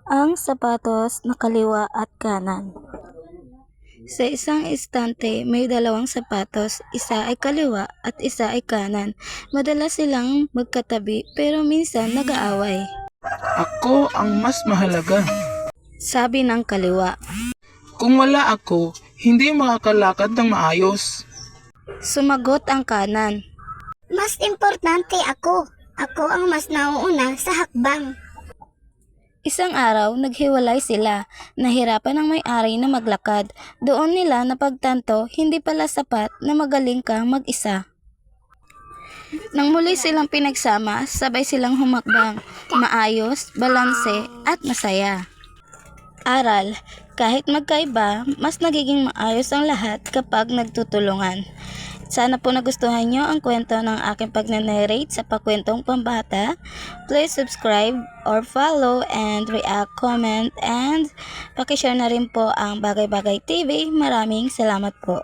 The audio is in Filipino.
Ang sapatos na kaliwa at kanan. Sa isang istante, may dalawang sapatos, isa ay kaliwa at isa ay kanan. Madalas silang magkatabi pero minsan nag-aaway. Ako ang mas mahalaga. Sabi ng kaliwa. Kung wala ako, hindi makakalakad ng maayos. Sumagot ang kanan. Mas importante ako. Ako ang mas nauuna sa hakbang. Isang araw, naghiwalay sila. Nahirapan ang may-ari na maglakad. Doon nila napagtanto, hindi pala sapat na magaling kang mag-isa. Nang muli silang pinagsama, sabay silang humakbang. Maayos, balanse, at masaya. Aral, kahit magkaiba, mas nagiging maayos ang lahat kapag nagtutulungan. Sana po nagustuhan nyo ang kwento ng aking pag-narrate sa Pakwentong Pambata. Please subscribe or follow and react, comment, and pakishare na rin po ang Bagay Bagay TV. Maraming salamat po.